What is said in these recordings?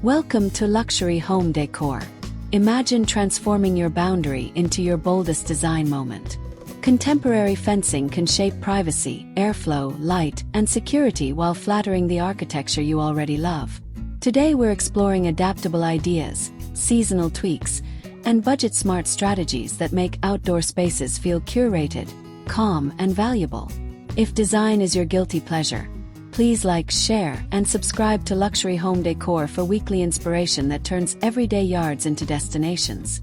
Welcome to luxury home decor. Imagine transforming your boundary into your boldest design moment. Contemporary fencing can shape privacy, airflow, light, and security while flattering the architecture you already love. Today we're exploring adaptable ideas, seasonal tweaks, and budget-smart strategies that make outdoor spaces feel curated, calm, and valuable. If design is your guilty pleasure, please like, share, and subscribe to Luxury Home Decor for weekly inspiration that turns everyday yards into destinations.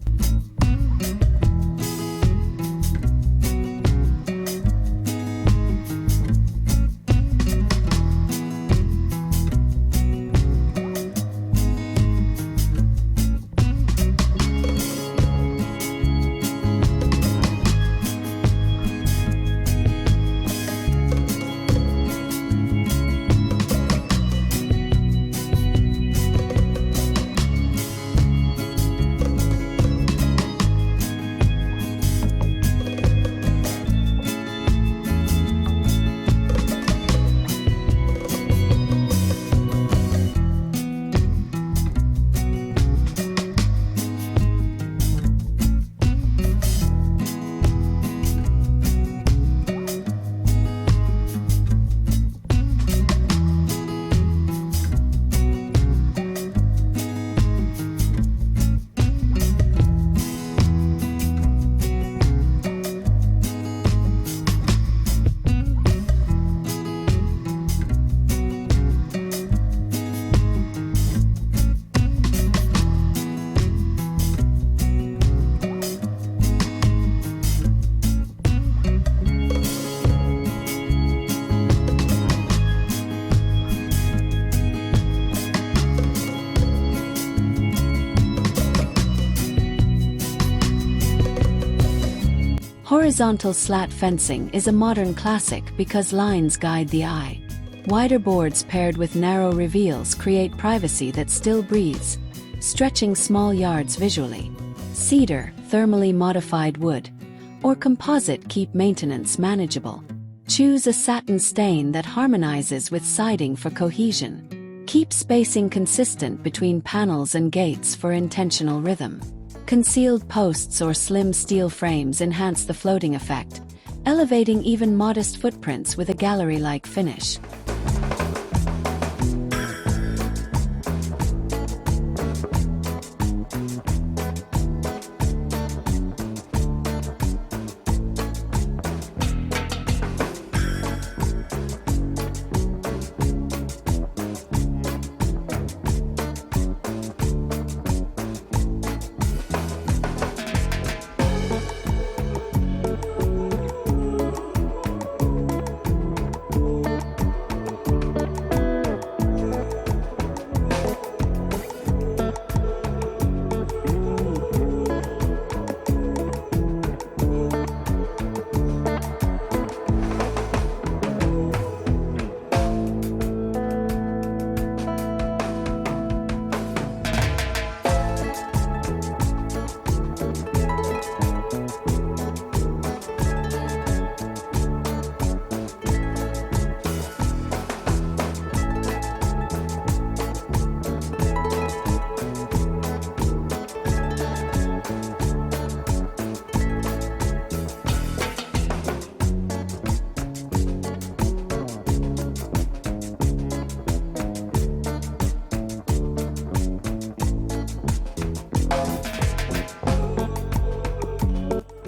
Horizontal slat fencing is a modern classic because lines guide the eye. Wider boards paired with narrow reveals create privacy that still breathes, stretching small yards visually. Cedar, thermally modified wood, or composite keep maintenance manageable. Choose a satin stain that harmonizes with siding for cohesion. Keep spacing consistent between panels and gates for intentional rhythm. Concealed posts or slim steel frames enhance the floating effect, elevating even modest footprints with a gallery-like finish.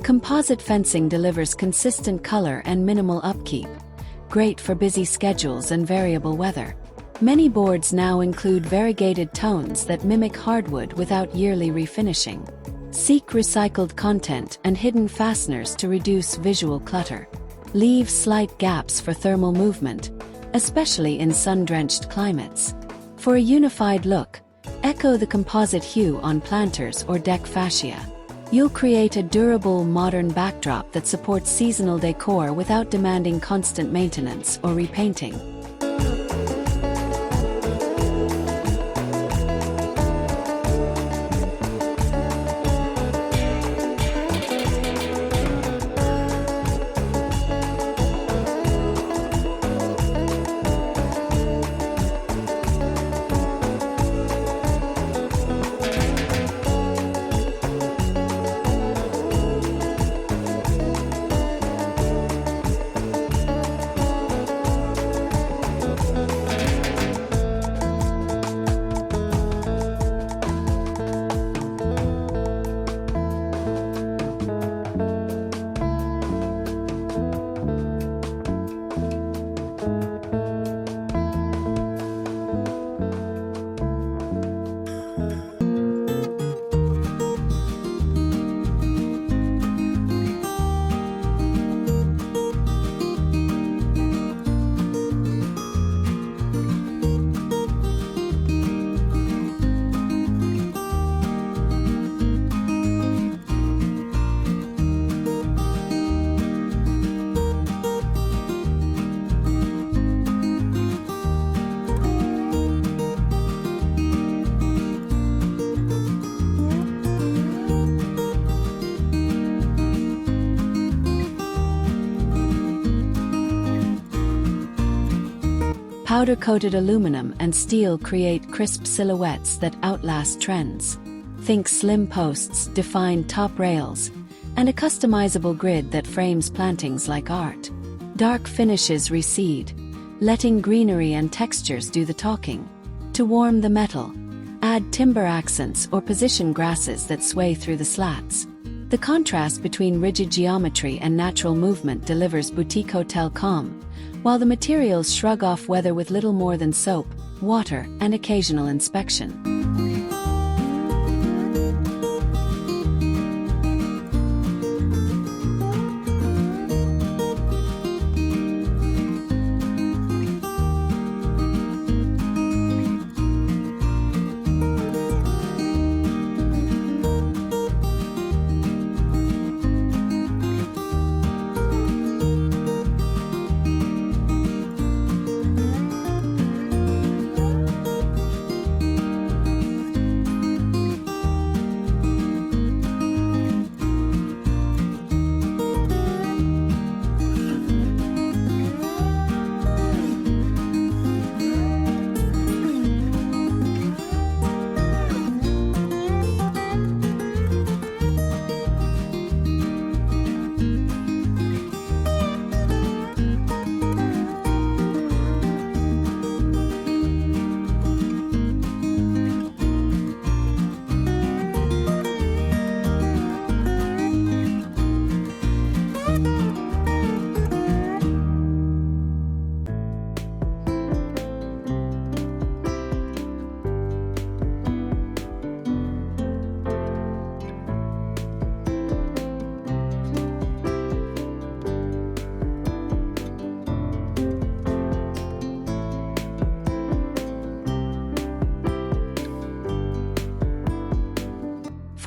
Composite fencing delivers consistent color and minimal upkeep, great for busy schedules and variable weather. Many boards now include variegated tones that mimic hardwood without yearly refinishing. Seek recycled content and hidden fasteners to reduce visual clutter. Leave slight gaps for thermal movement, especially in sun-drenched climates. For a unified look, echo the composite hue on planters or deck fascia. You'll create a durable, modern backdrop that supports seasonal decor without demanding constant maintenance or repainting. Powder-coated aluminum and steel create crisp silhouettes that outlast trends. Think slim posts, defined top rails, and a customizable grid that frames plantings like art. Dark finishes recede, letting greenery and textures do the talking. To warm the metal, add timber accents or position grasses that sway through the slats. The contrast between rigid geometry and natural movement delivers boutique hotel calm, while the materials shrug off weather with little more than soap, water, and occasional inspection.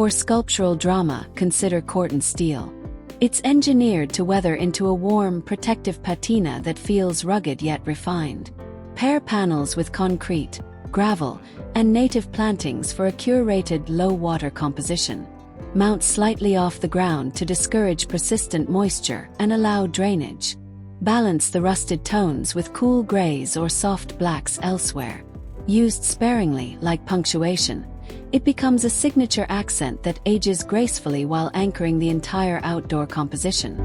For sculptural drama, consider Corten steel. It's engineered to weather into a warm, protective patina that feels rugged yet refined. Pair panels with concrete, gravel, and native plantings for a curated low-water composition. Mount slightly off the ground to discourage persistent moisture and allow drainage. Balance the rusted tones with cool grays or soft blacks elsewhere. Used sparingly, like punctuation, it becomes a signature accent that ages gracefully while anchoring the entire outdoor composition.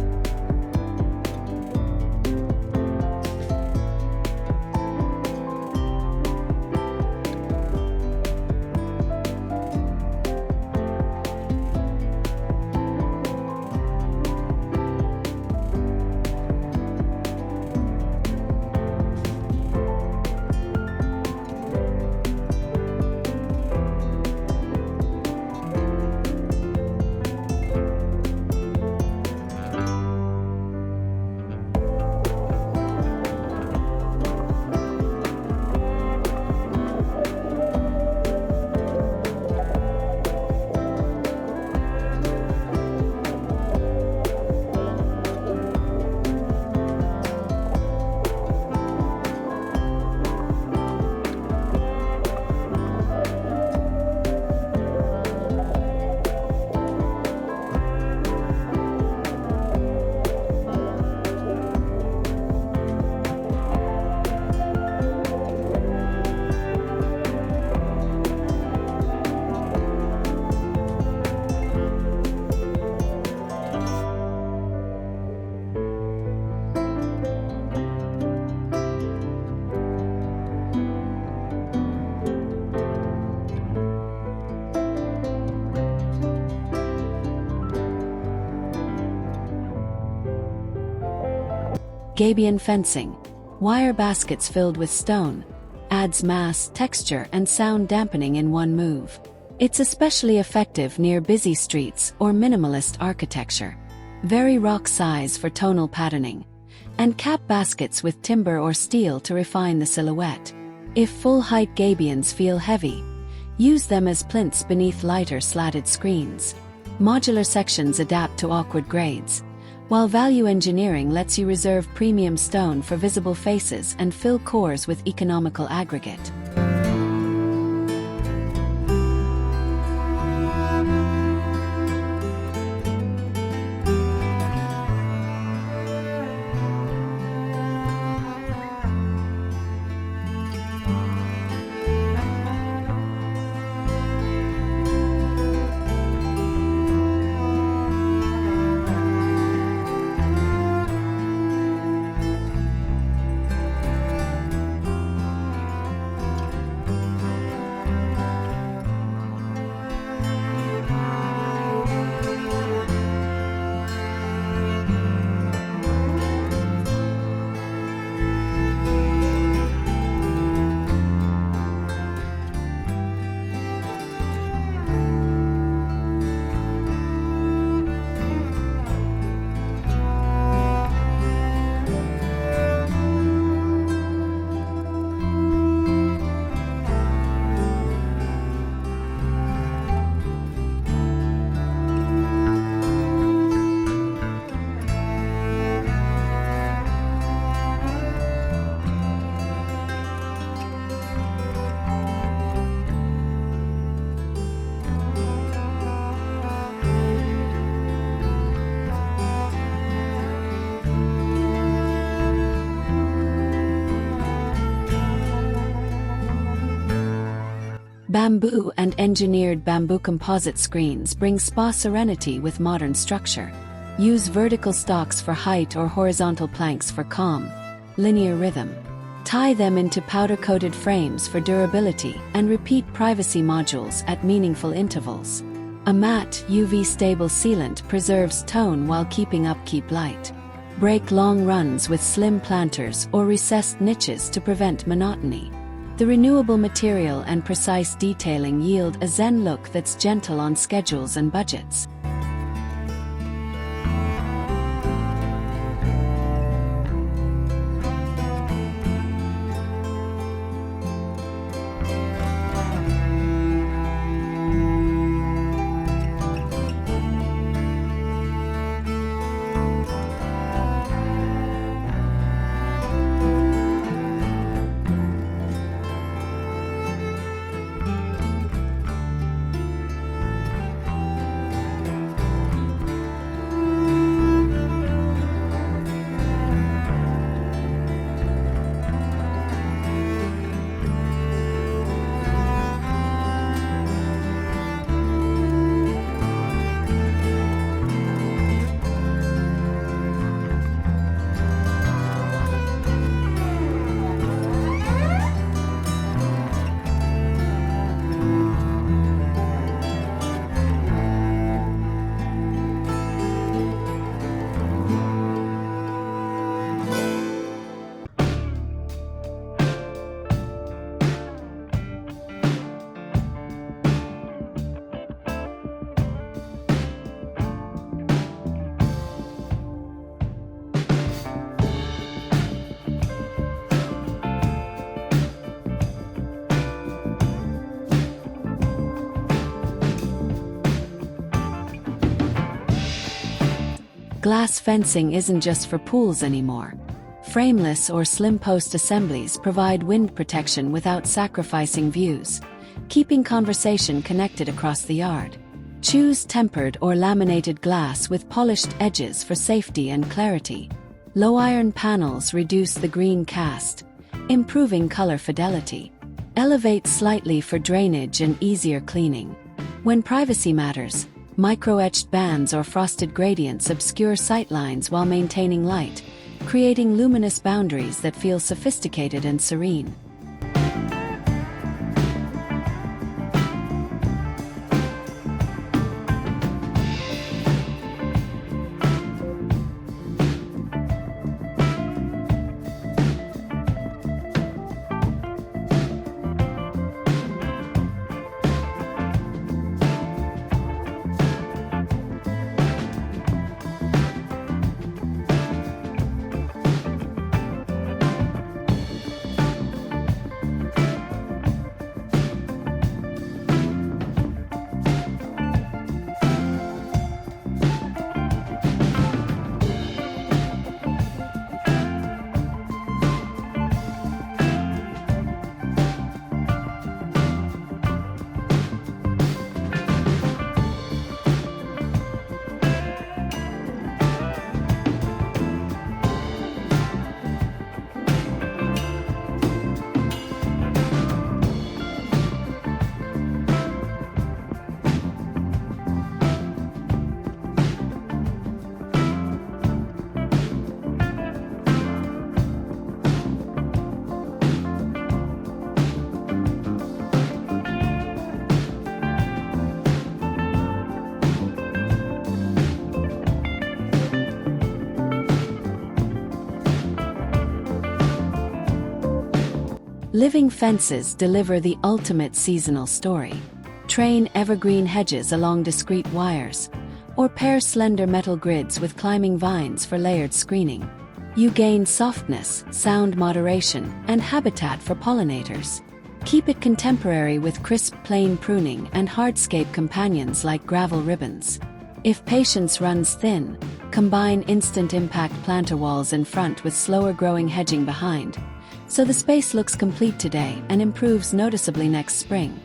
Gabion fencing, wire baskets filled with stone, adds mass, texture, and sound dampening in one move. It's especially effective near busy streets or minimalist architecture. Vary rock size for tonal patterning, and cap baskets with timber or steel to refine the silhouette. If full-height gabions feel heavy, use them as plinths beneath lighter slatted screens. Modular sections adapt to awkward grades, while value engineering lets you reserve premium stone for visible faces and fill cores with economical aggregate. Bamboo and engineered bamboo composite screens bring spa serenity with modern structure. Use vertical stalks for height or horizontal planks for calm, linear rhythm. Tie them into powder-coated frames for durability and repeat privacy modules at meaningful intervals. A matte, UV-stable sealant preserves tone while keeping upkeep light. Break long runs with slim planters or recessed niches to prevent monotony. The renewable material and precise detailing yield a zen look that's gentle on schedules and budgets. Glass fencing isn't just for pools anymore. Frameless or slim post assemblies provide wind protection without sacrificing views, keeping conversation connected across the yard. Choose tempered or laminated glass with polished edges for safety and clarity. Low iron panels reduce the green cast, improving color fidelity. Elevate slightly for drainage and easier cleaning. When privacy matters, micro-etched bands or frosted gradients obscure sightlines while maintaining light, creating luminous boundaries that feel sophisticated and serene. Living fences deliver the ultimate seasonal story. Train evergreen hedges along discrete wires, or pair slender metal grids with climbing vines for layered screening. You gain softness, sound moderation, and habitat for pollinators. Keep it contemporary with crisp plane pruning and hardscape companions like gravel ribbons. If patience runs thin, combine instant impact planter walls in front with slower growing hedging behind, so the space looks complete today and improves noticeably next spring.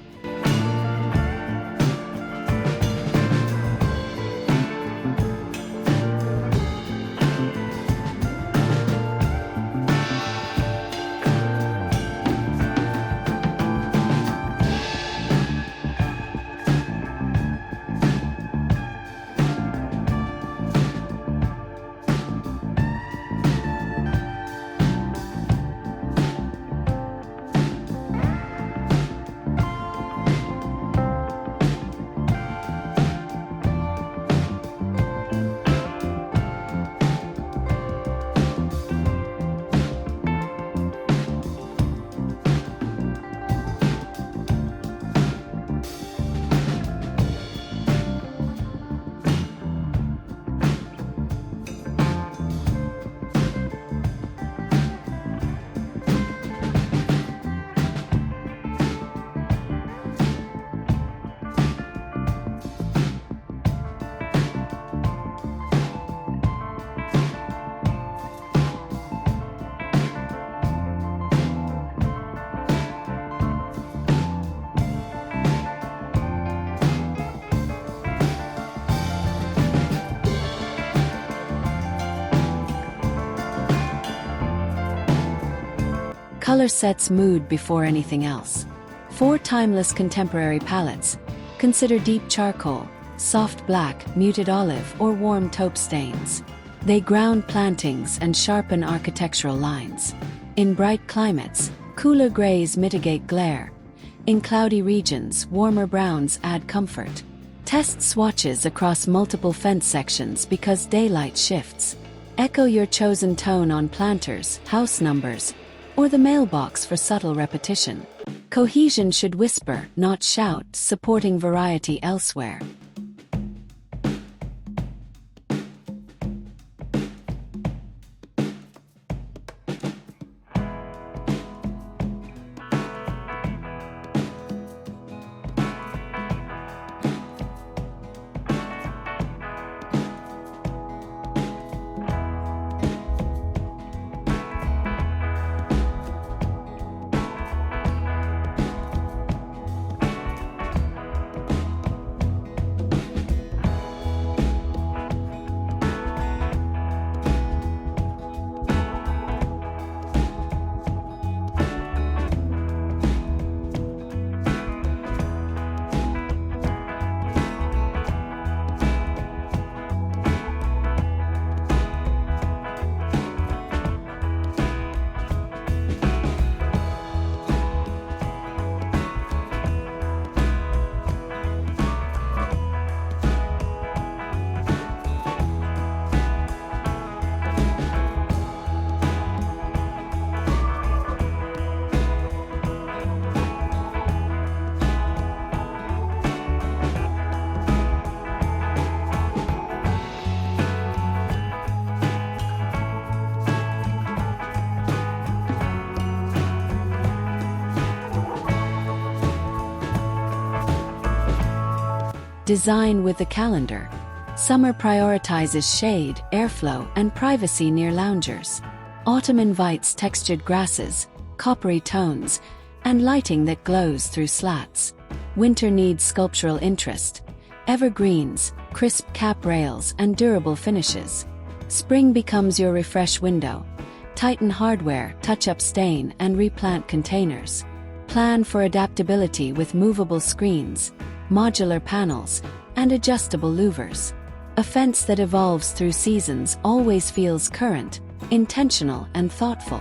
Color sets mood before anything else. 4 timeless contemporary palettes. Consider deep charcoal, soft black, muted olive, or warm taupe stains. They ground plantings and sharpen architectural lines. In bright climates, cooler grays mitigate glare. In cloudy regions, warmer browns add comfort. Test swatches across multiple fence sections because daylight shifts. Echo your chosen tone on planters, house numbers, or the mailbox for subtle repetition. Cohesion should whisper, not shout, supporting variety elsewhere. Design with the calendar. Summer prioritizes shade, airflow, and privacy near loungers. Autumn invites textured grasses, coppery tones, and lighting that glows through slats. Winter needs sculptural interest, evergreens, crisp cap rails, and durable finishes. Spring becomes your refresh window. Tighten hardware, touch up stain, and replant containers. Plan for adaptability with movable screens, modular panels, and adjustable louvers. A fence that evolves through seasons always feels current, intentional, and thoughtful.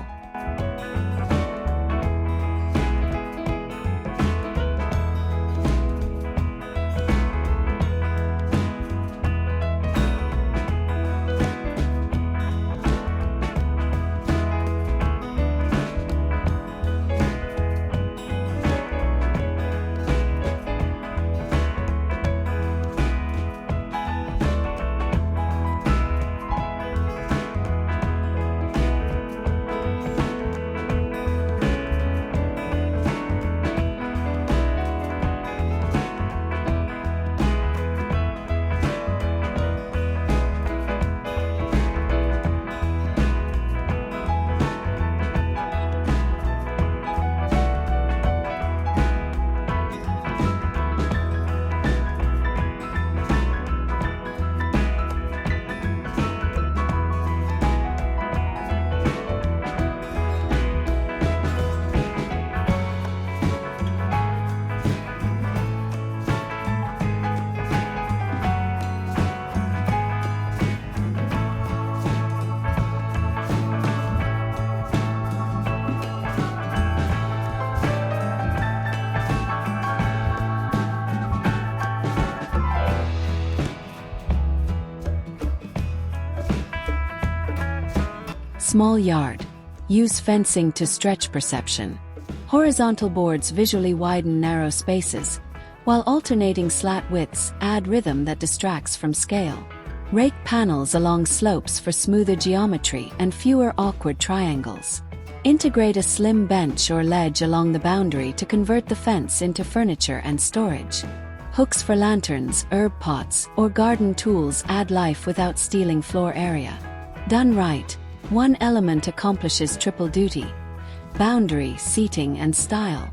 Small yard. Use fencing to stretch perception. Horizontal boards visually widen narrow spaces, while alternating slat widths add rhythm that distracts from scale. Rake panels along slopes for smoother geometry and fewer awkward triangles. Integrate a slim bench or ledge along the boundary to convert the fence into furniture and storage. Hooks for lanterns, herb pots, or garden tools add life without stealing floor area. Done right, one element accomplishes triple duty: boundary, seating, and style.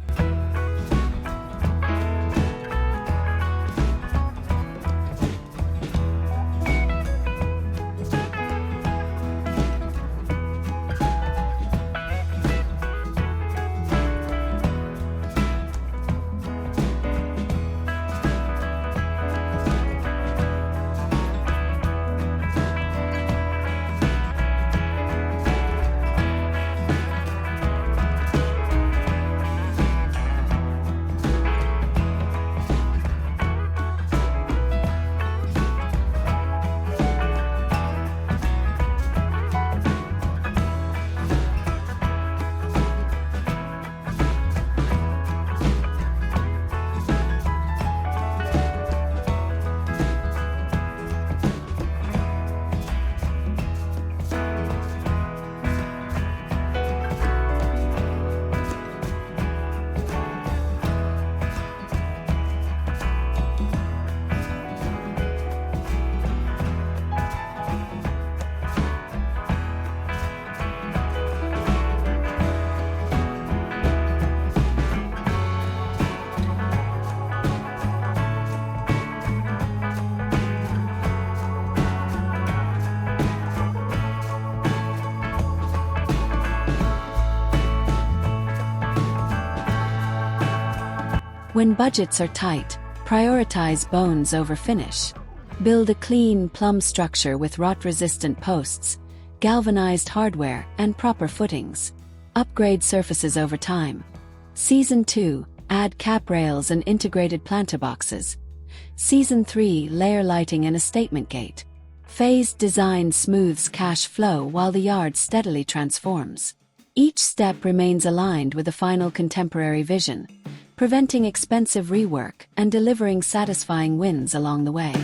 When budgets are tight, prioritize bones over finish. Build a clean, plumb structure with rot-resistant posts, galvanized hardware, and proper footings. Upgrade surfaces over time. Season 2, add cap rails and integrated planter boxes. Season 3, layer lighting and a statement gate. Phased design smooths cash flow while the yard steadily transforms. Each step remains aligned with a final contemporary vision, preventing expensive rework and delivering satisfying wins along the way.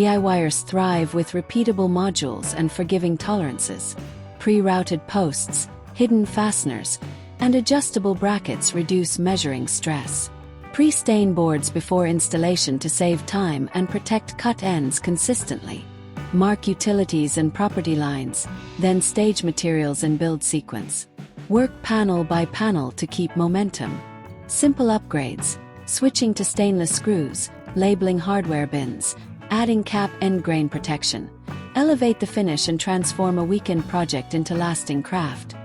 DIYers thrive with repeatable modules and forgiving tolerances. Pre-routed posts, hidden fasteners, and adjustable brackets reduce measuring stress. Pre-stain boards before installation to save time and protect cut ends consistently. Mark utilities and property lines, then stage materials and build sequence. Work panel by panel to keep momentum. Simple upgrades, switching to stainless screws, labeling hardware bins, adding cap end grain protection. Elevate the finish and transform a weekend project into lasting craft.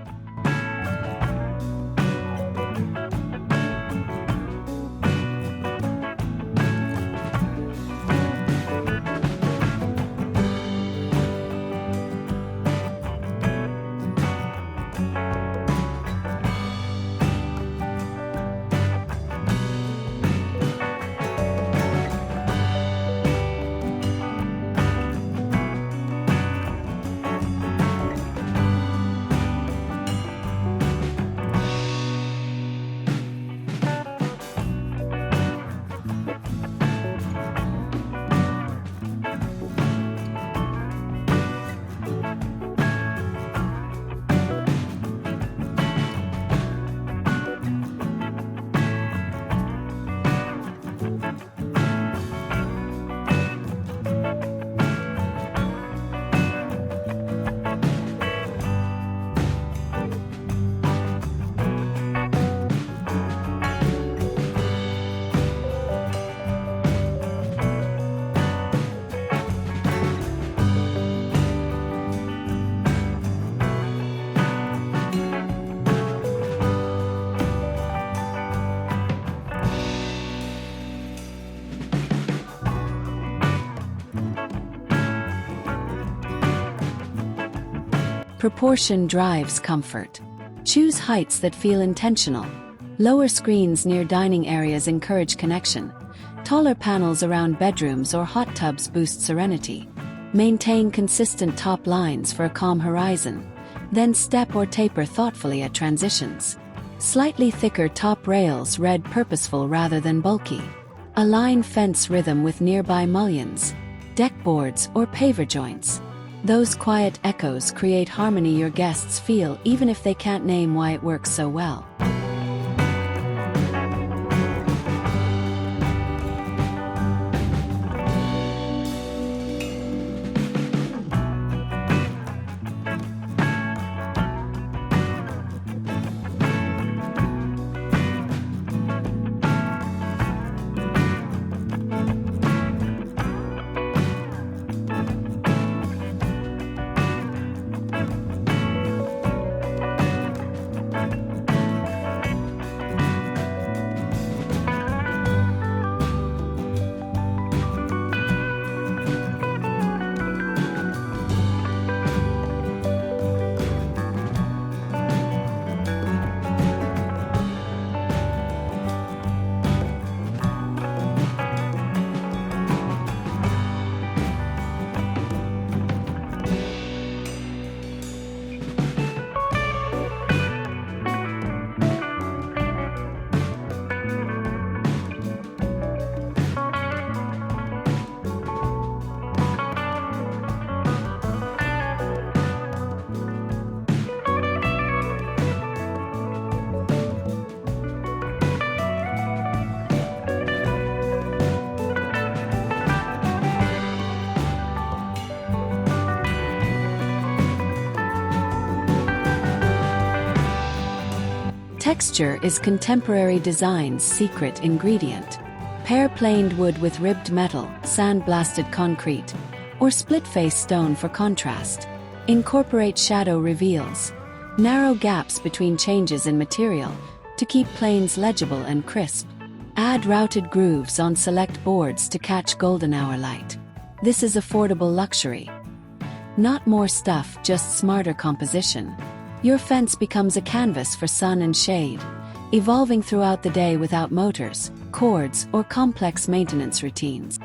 Proportion drives comfort. Choose heights that feel intentional. Lower screens near dining areas encourage connection. Taller panels around bedrooms or hot tubs boost serenity. Maintain consistent top lines for a calm horizon. Then step or taper thoughtfully at transitions. Slightly thicker top rails read purposeful rather than bulky. Align fence rhythm with nearby mullions, deck boards, or paver joints. Those quiet echoes create harmony your guests feel even if they can't name why it works so well. Texture is contemporary design's secret ingredient. Pair planed wood with ribbed metal, sand-blasted concrete, or split-face stone for contrast. Incorporate shadow reveals. Narrow gaps between changes in material to keep planes legible and crisp. Add routed grooves on select boards to catch golden hour light. This is affordable luxury. Not more stuff, just smarter composition. Your fence becomes a canvas for sun and shade, evolving throughout the day without motors, cords, or complex maintenance routines.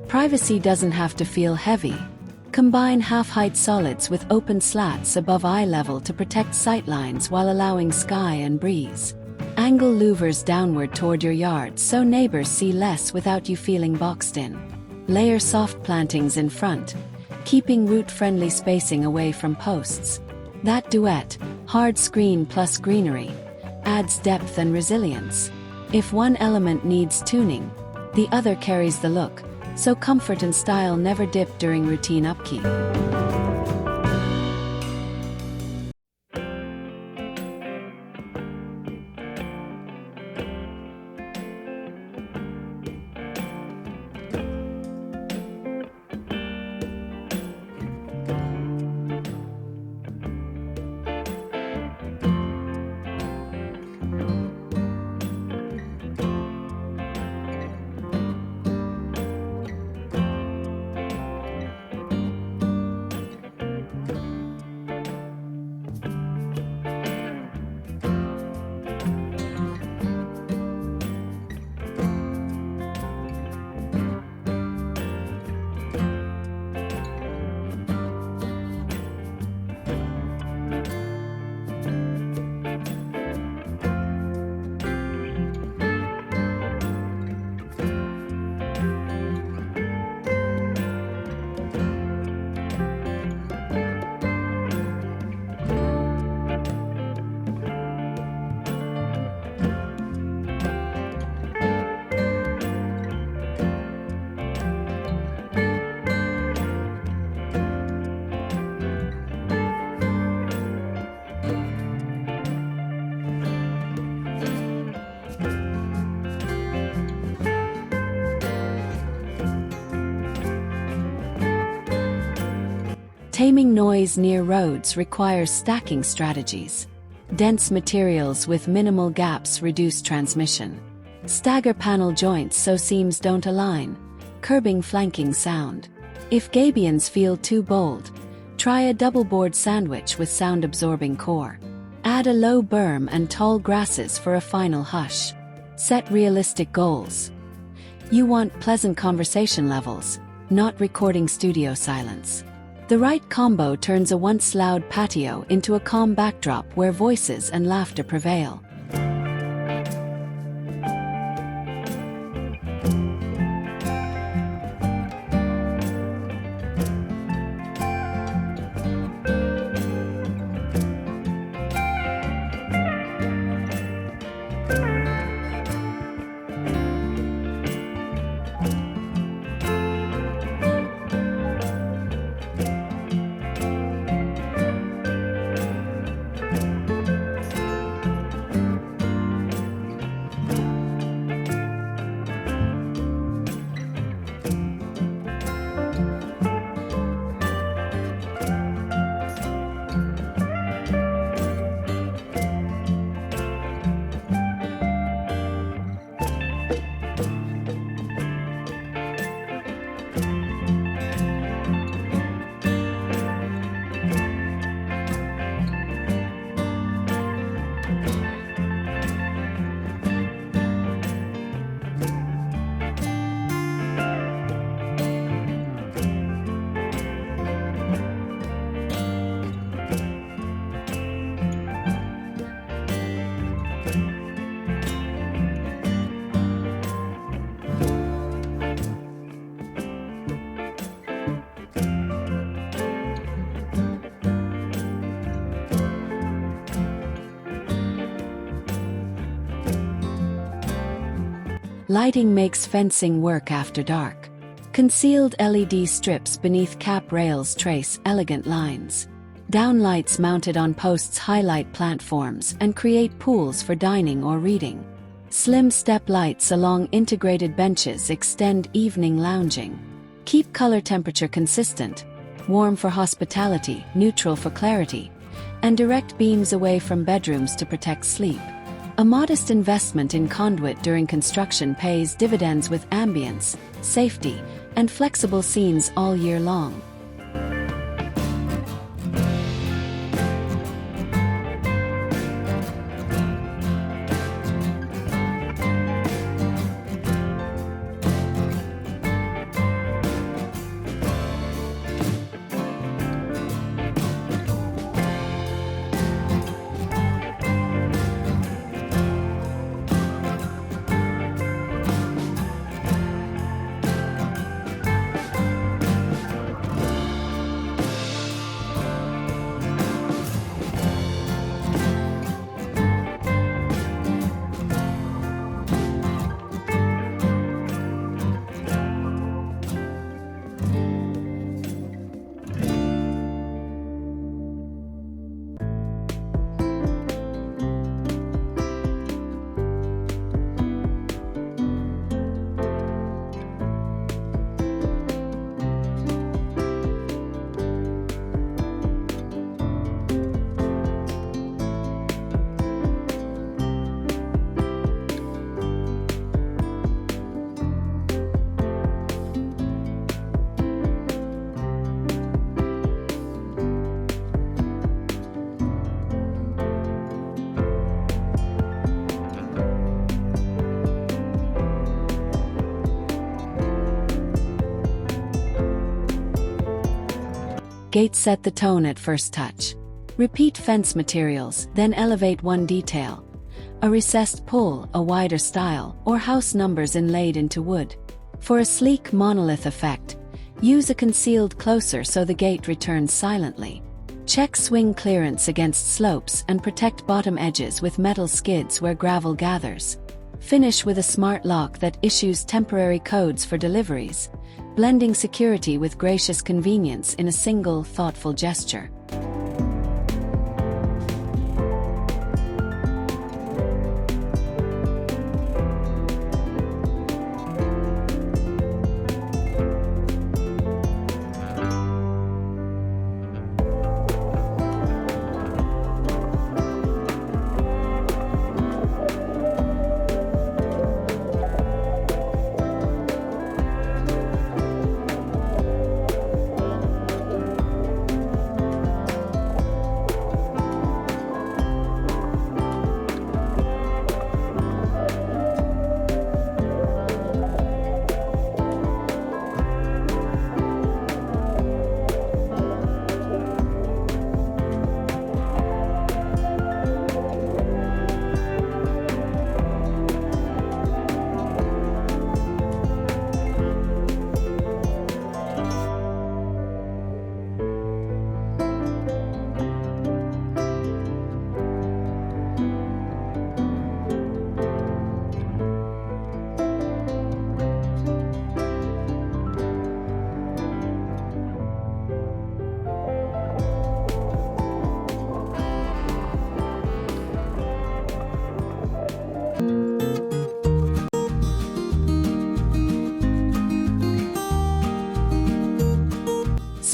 Privacy doesn't have to feel heavy. Combine half-height solids with open slats above eye level to protect sightlines while allowing sky and breeze. Angle louvers downward toward your yard so neighbors see less without you feeling boxed in. Layer soft plantings in front, keeping root-friendly spacing away from posts. That duet, hard screen plus greenery, adds depth and resilience. If one element needs tuning, the other carries the look, so comfort and style never dip during routine upkeep. Taming noise near roads requires stacking strategies. Dense materials with minimal gaps reduce transmission. Stagger panel joints so seams don't align, curbing flanking sound. If gabions feel too bold, try a double-board sandwich with sound-absorbing core. Add a low berm and tall grasses for a final hush. Set realistic goals. You want pleasant conversation levels, not recording studio silence. The right combo turns a once loud patio into a calm backdrop where voices and laughter prevail. Lighting makes fencing work after dark. Concealed LED strips beneath cap rails trace elegant lines. Downlights mounted on posts highlight plant forms and create pools for dining or reading. Slim step lights along integrated benches extend evening lounging. Keep color temperature consistent, warm for hospitality, neutral for clarity, and direct beams away from bedrooms to protect sleep. A modest investment in conduit during construction pays dividends with ambience, safety, and flexible scenes all year long. Gates set the tone at first touch. Repeat fence materials, then elevate one detail. A recessed pull, a wider style, or house numbers inlaid into wood. For a sleek monolith effect, use a concealed closer so the gate returns silently. Check swing clearance against slopes and protect bottom edges with metal skids where gravel gathers. Finish with a smart lock that issues temporary codes for deliveries, blending security with gracious convenience in a single, thoughtful gesture.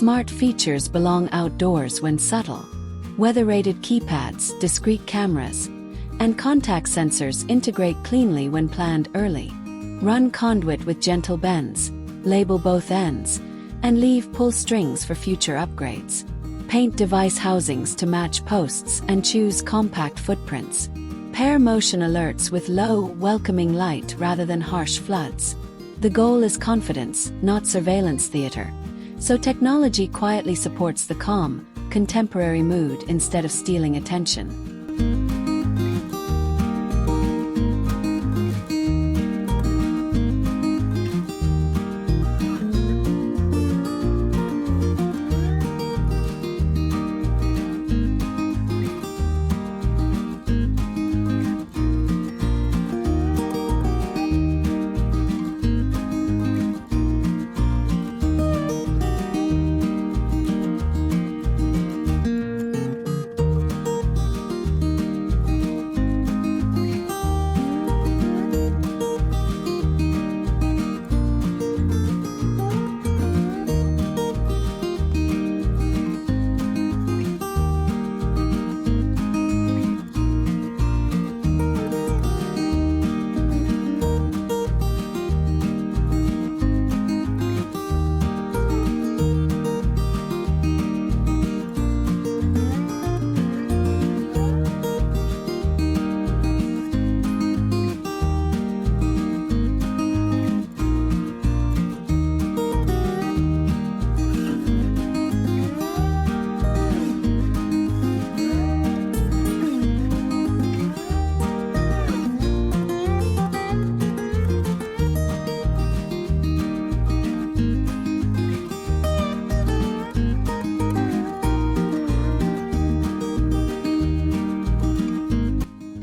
Smart features belong outdoors when subtle. Weather-rated keypads, discrete cameras, and contact sensors integrate cleanly when planned early. Run conduit with gentle bends, label both ends, and leave pull strings for future upgrades. Paint device housings to match posts and choose compact footprints. Pair motion alerts with low, welcoming light rather than harsh floods. The goal is confidence, not surveillance theater. So technology quietly supports the calm, contemporary mood instead of stealing attention.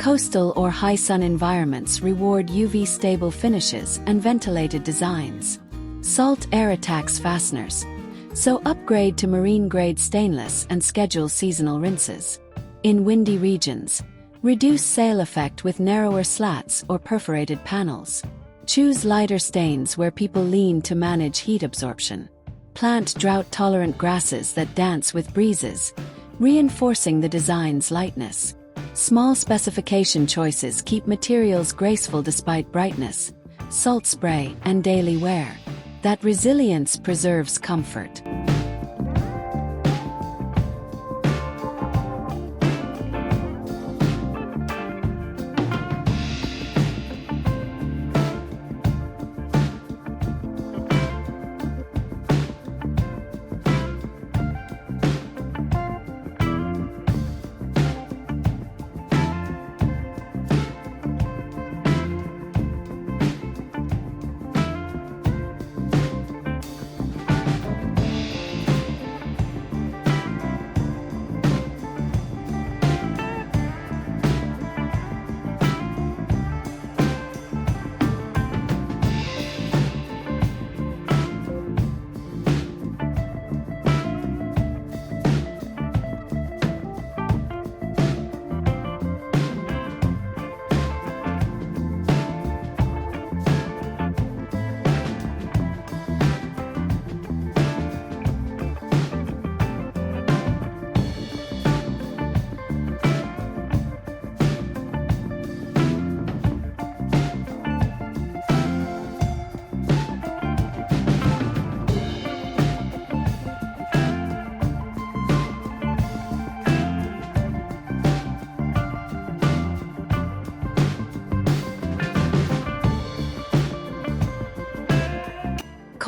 Coastal or high sun environments reward UV-stable finishes and ventilated designs. Salt air attacks fasteners, so upgrade to marine-grade stainless and schedule seasonal rinses. In windy regions, reduce sail effect with narrower slats or perforated panels. Choose lighter stains where people lean to manage heat absorption. Plant drought-tolerant grasses that dance with breezes, reinforcing the design's lightness. Small specification choices keep materials graceful despite brightness, salt spray, and daily wear. That resilience preserves comfort.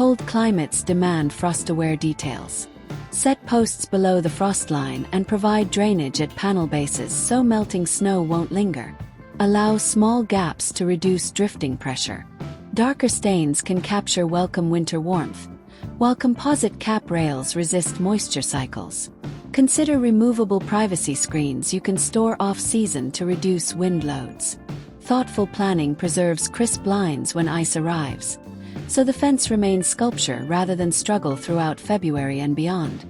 Cold climates demand frost-aware details. Set posts below the frost line and provide drainage at panel bases so melting snow won't linger. Allow small gaps to reduce drifting pressure. Darker stains can capture welcome winter warmth, while composite cap rails resist moisture cycles. Consider removable privacy screens you can store off-season to reduce wind loads. Thoughtful planning preserves crisp lines when ice arrives, so the fence remains sculpture rather than struggle throughout February and beyond.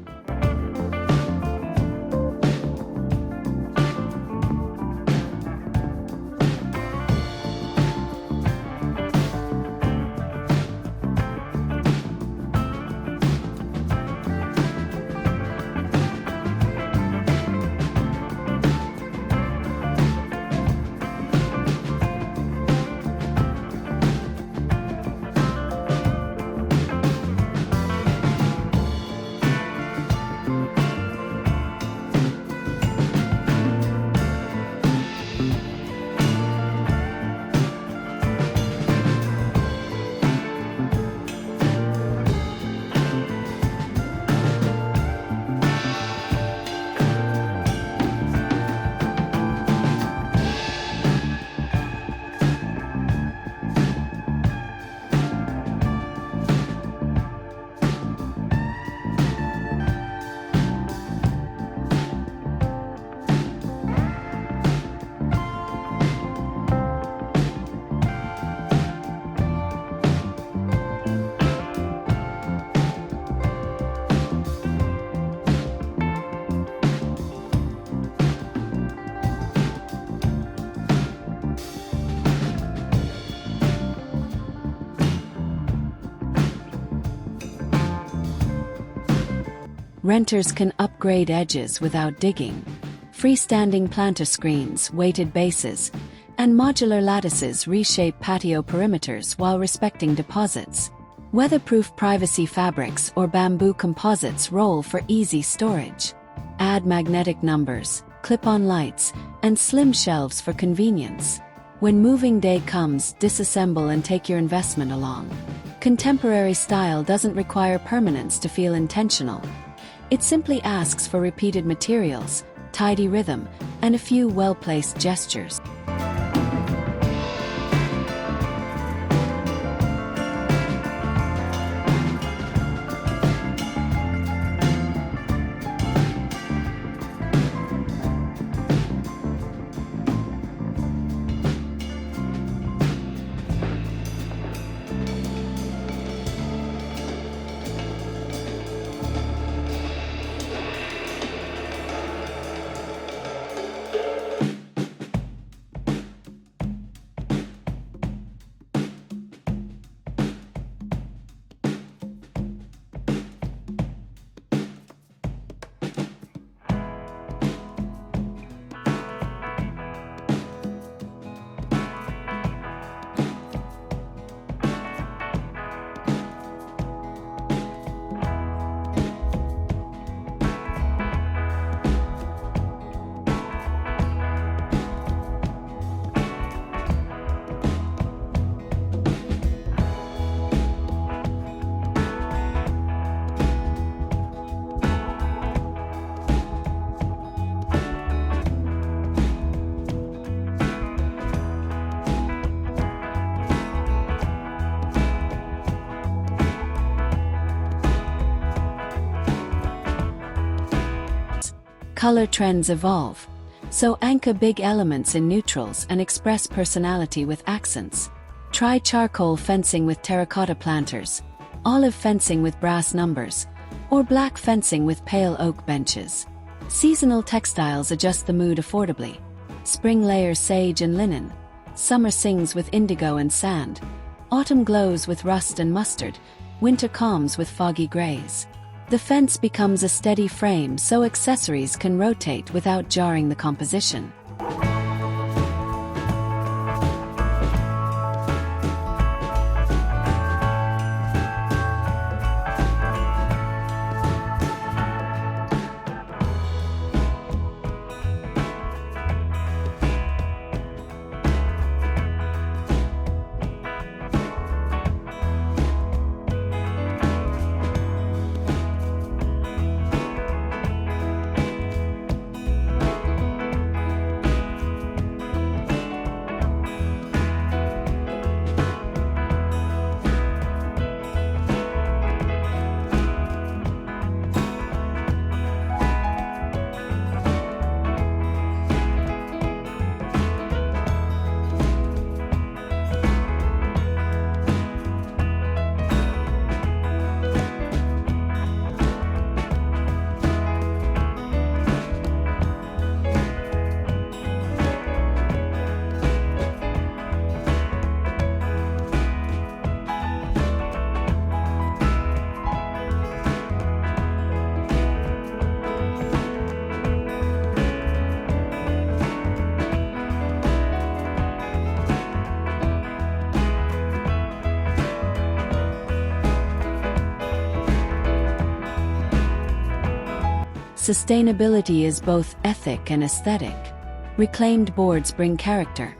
Renters can upgrade edges without digging. Freestanding planter screens, weighted bases, and modular lattices reshape patio perimeters while respecting deposits. Weatherproof privacy fabrics or bamboo composites roll for easy storage. Add magnetic numbers, clip-on lights, and slim shelves for convenience. When moving day comes, disassemble and take your investment along. Contemporary style doesn't require permanence to feel intentional. It simply asks for repeated materials, tidy rhythm, and a few well-placed gestures. Color trends evolve, so anchor big elements in neutrals and express personality with accents. Try charcoal fencing with terracotta planters, olive fencing with brass numbers, or black fencing with pale oak benches. Seasonal textiles adjust the mood affordably. Spring layers sage and linen. Summer sings with indigo and sand. Autumn glows with rust and mustard. Winter calms with foggy grays. The fence becomes a steady frame so accessories can rotate without jarring the composition. Sustainability is both ethic and aesthetic. Reclaimed boards bring character.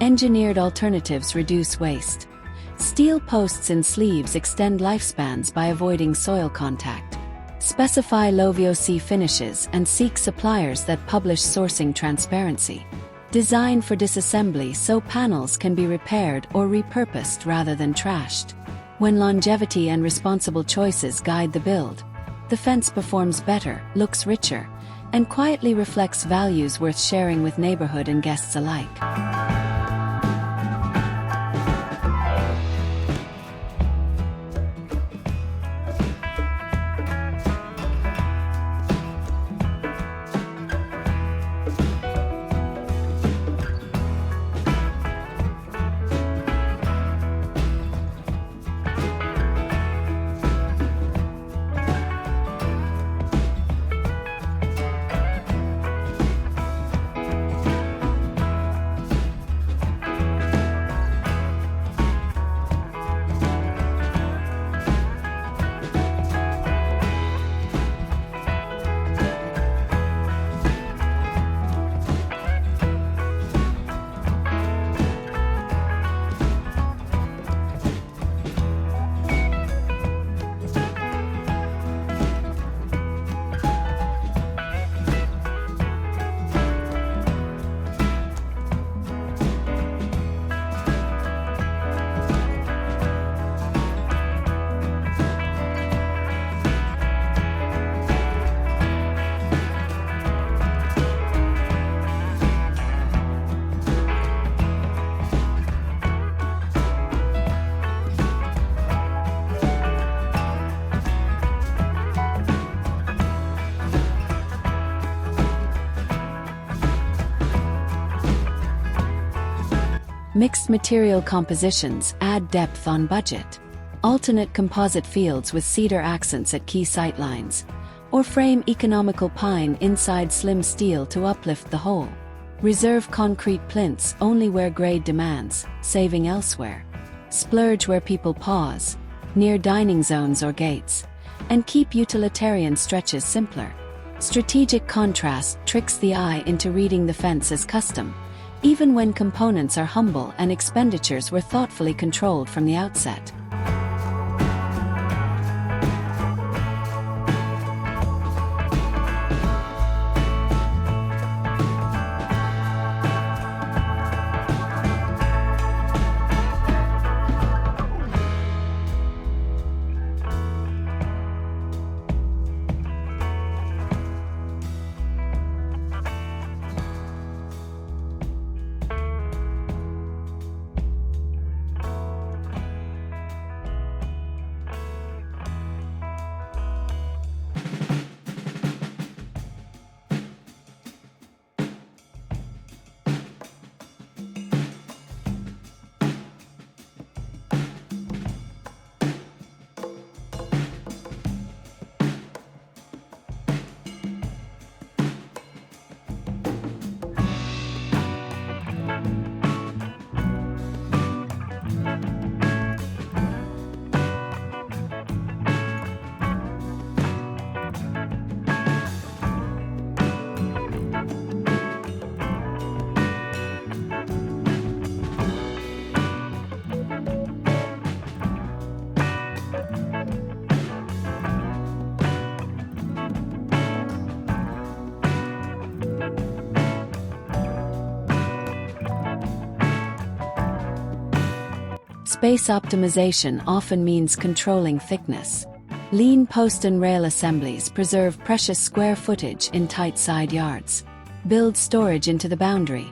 Engineered alternatives reduce waste. Steel posts in sleeves extend lifespans by avoiding soil contact. Specify low VOC finishes and seek suppliers that publish sourcing transparency. Design for disassembly so panels can be repaired or repurposed rather than trashed. When longevity and responsible choices guide the build, the fence performs better, looks richer, and quietly reflects values worth sharing with neighborhood and guests alike. Mixed material compositions add depth on budget. Alternate composite fields with cedar accents at key sightlines, or frame economical pine inside slim steel to uplift the whole. Reserve concrete plinths only where grade demands, saving elsewhere. Splurge where people pause, near dining zones or gates, and keep utilitarian stretches simpler. Strategic contrast tricks the eye into reading the fence as custom, even when components are humble and expenditures were thoughtfully controlled from the outset. Space optimization often means controlling thickness. Lean post and rail assemblies preserve precious square footage in tight side yards. Build storage into the boundary.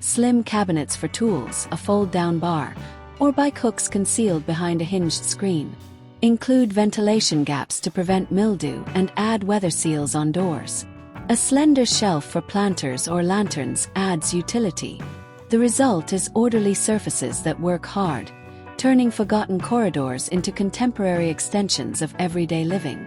Slim cabinets for tools, a fold-down bar, or bike hooks concealed behind a hinged screen. Include ventilation gaps to prevent mildew and add weather seals on doors. A slender shelf for planters or lanterns adds utility. The result is orderly surfaces that work hard, turning forgotten corridors into contemporary extensions of everyday living.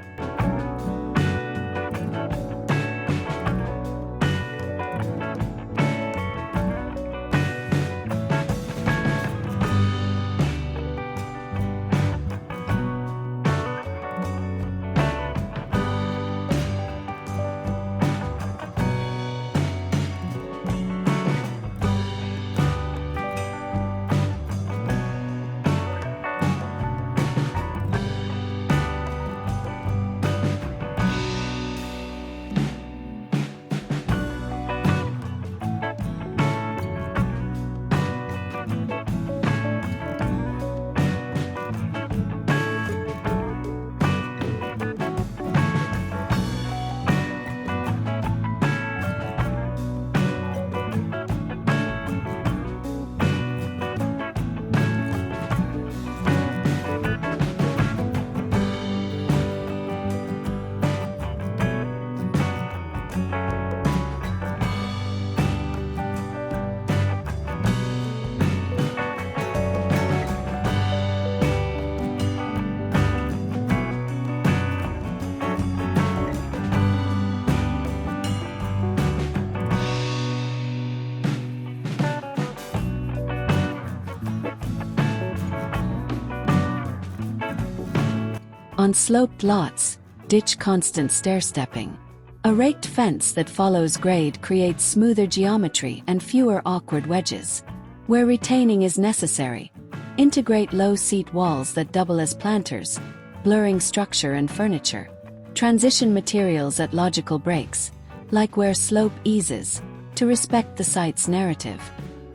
On sloped lots, ditch constant stair-stepping. A raked fence that follows grade creates smoother geometry and fewer awkward wedges. Where retaining is necessary, integrate low-seat walls that double as planters, blurring structure and furniture. Transition materials at logical breaks, like where slope eases, to respect the site's narrative.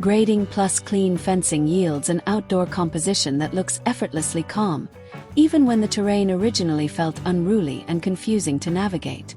Grading plus clean fencing yields an outdoor composition that looks effortlessly calm, even when the terrain originally felt unruly and confusing to navigate.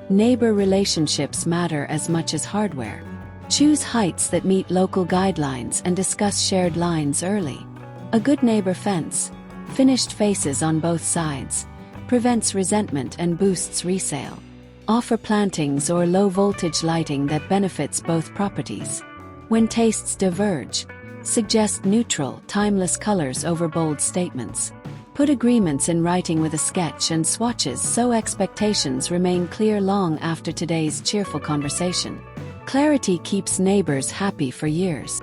Neighbor relationships matter as much as hardware. Choose heights that meet local guidelines and discuss shared lines early. A good neighbor fence, finished faces on both sides, prevents resentment and boosts resale. Offer plantings or low-voltage lighting that benefits both properties. When tastes diverge, suggest neutral, timeless colors over bold statements. Put agreements in writing with a sketch and swatches so expectations remain clear long after today's cheerful conversation. Clarity keeps neighbors happy for years.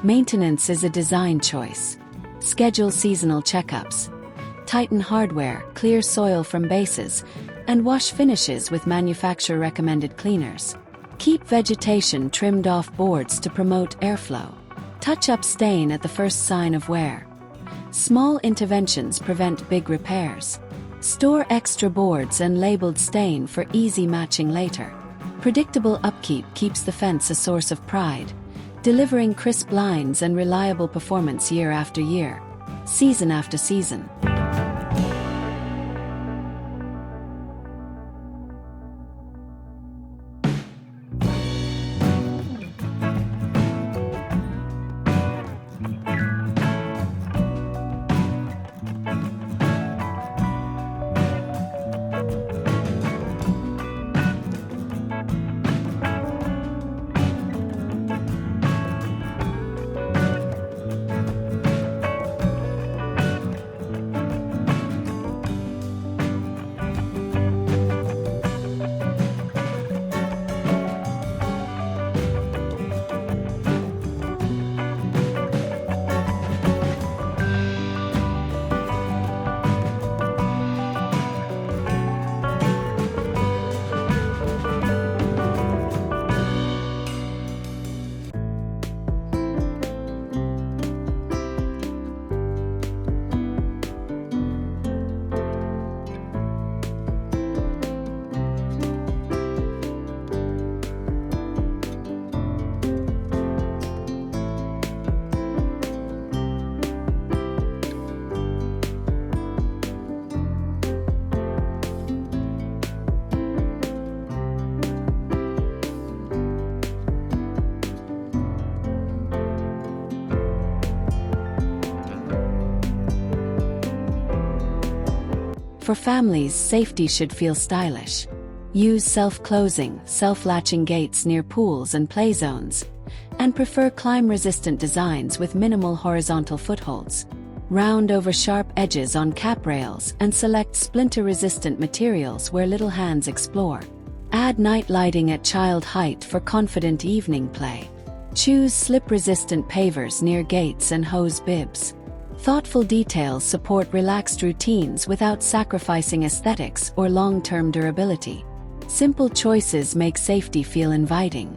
Maintenance is a design choice. Schedule seasonal checkups. Tighten hardware, clear soil from bases, and wash finishes with manufacturer-recommended cleaners. Keep vegetation trimmed off boards to promote airflow. Touch up stain at the first sign of wear. Small interventions prevent big repairs. Store extra boards and labeled stain for easy matching later. Predictable upkeep keeps the fence a source of pride, delivering crisp lines and reliable performance year after year, season after season. For families, safety should feel stylish. Use self-closing, self-latching gates near pools and play zones, and prefer climb-resistant designs with minimal horizontal footholds. Round over sharp edges on cap rails and select splinter-resistant materials where little hands explore. Add night lighting at child height for confident evening play. Choose slip-resistant pavers near gates and hose bibs. Thoughtful details support relaxed routines without sacrificing aesthetics or long-term durability. Simple choices make safety feel inviting.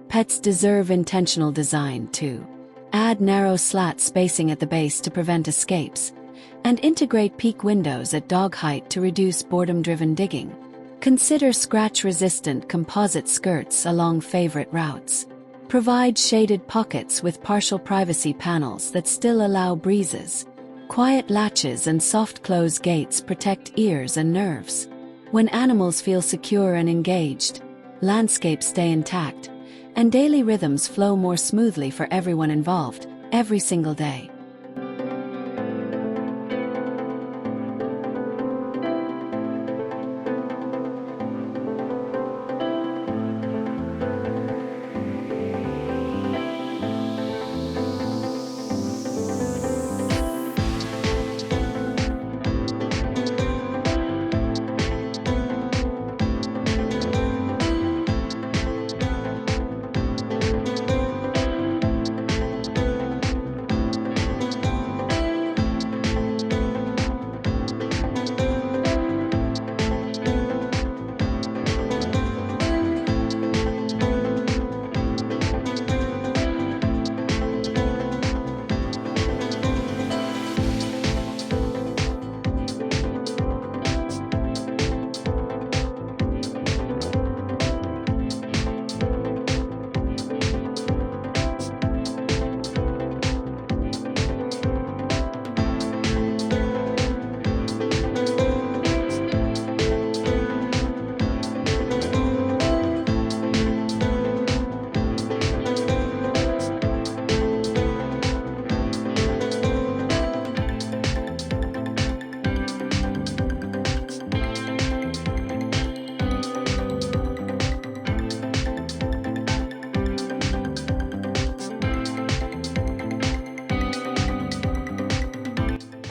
Pets deserve intentional design too. Add narrow slat spacing at the base to prevent escapes, and integrate peak windows at dog height to reduce boredom-driven digging. Consider scratch-resistant composite skirts along favorite routes. Provide shaded pockets with partial privacy panels that still allow breezes. Quiet latches and soft-close gates protect ears and nerves. When animals feel secure and engaged, landscapes stay intact, and daily rhythms flow more smoothly for everyone involved, every single day.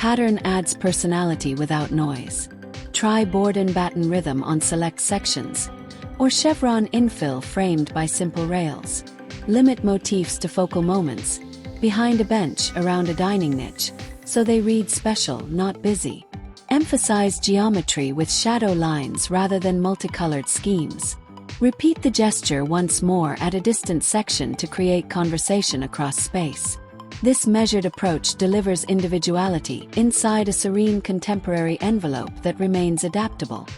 Pattern adds personality without noise. Try board and batten rhythm on select sections, or chevron infill framed by simple rails. Limit motifs to focal moments, behind a bench, around a dining niche, so they read special, not busy. Emphasize geometry with shadow lines rather than multicolored schemes. Repeat the gesture once more at a distant section to create conversation across space. This measured approach delivers individuality inside a serene contemporary envelope that remains adaptable.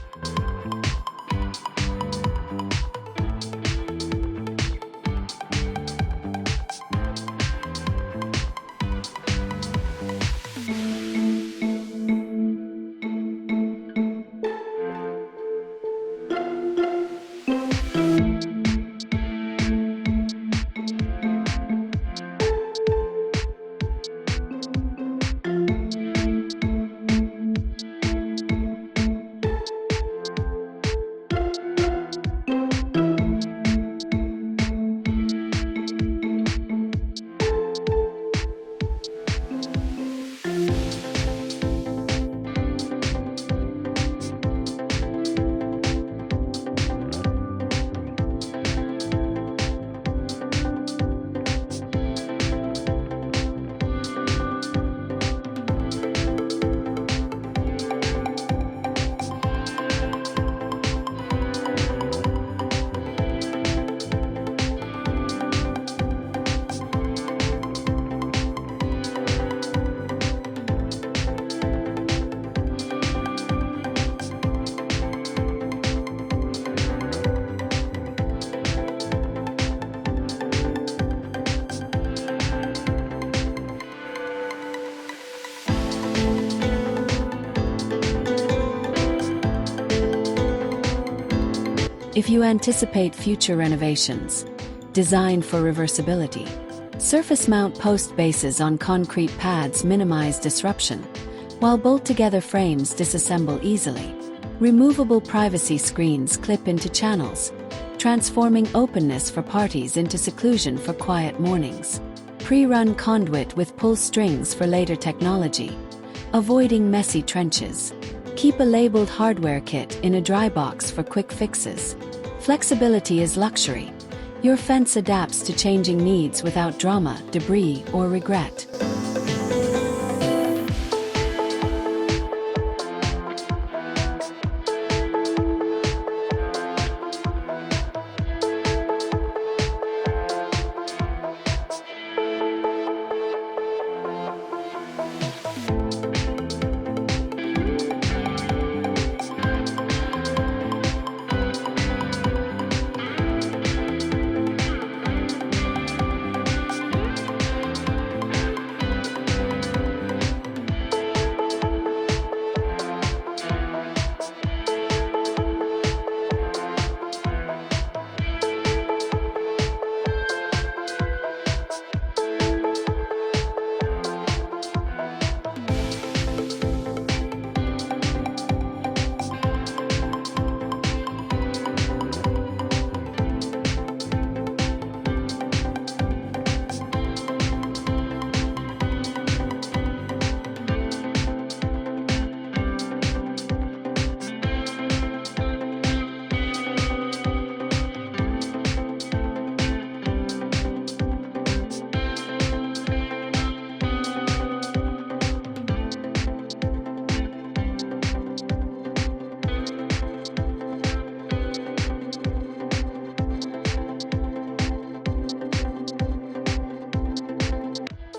If you anticipate future renovations, design for reversibility. Surface mount post bases on concrete pads minimize disruption, while bolt-together frames disassemble easily. Removable privacy screens clip into channels, transforming openness for parties into seclusion for quiet mornings. Pre-run conduit with pull strings for later technology, avoiding messy trenches. Keep a labeled hardware kit in a dry box for quick fixes. Flexibility is luxury. Your fence adapts to changing needs without drama, debris, or regret.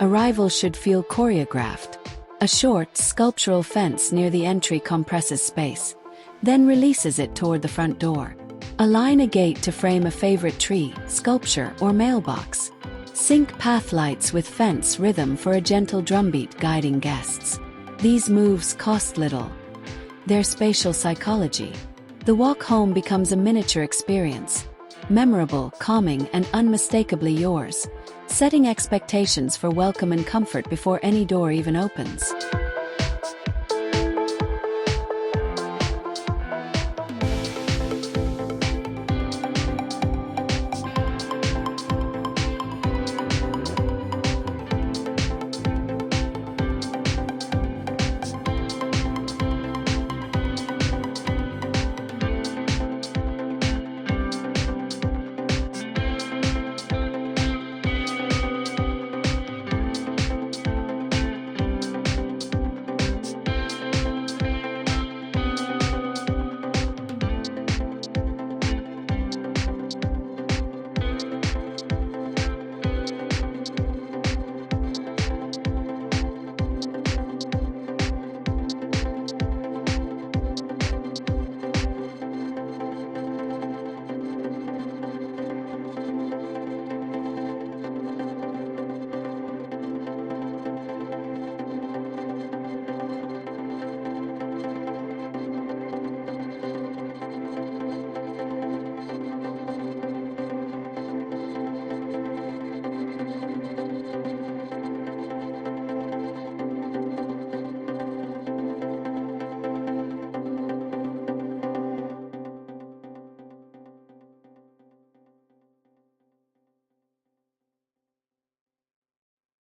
Arrival should feel choreographed. A short, sculptural fence near the entry compresses space, then releases it toward the front door. Align a gate to frame a favorite tree, sculpture, or mailbox. Sync path lights with fence rhythm for a gentle drumbeat guiding guests. These moves cost little. They're spatial psychology. The walk home becomes a miniature experience. Memorable, calming, and unmistakably yours, setting expectations for welcome and comfort before any door even opens.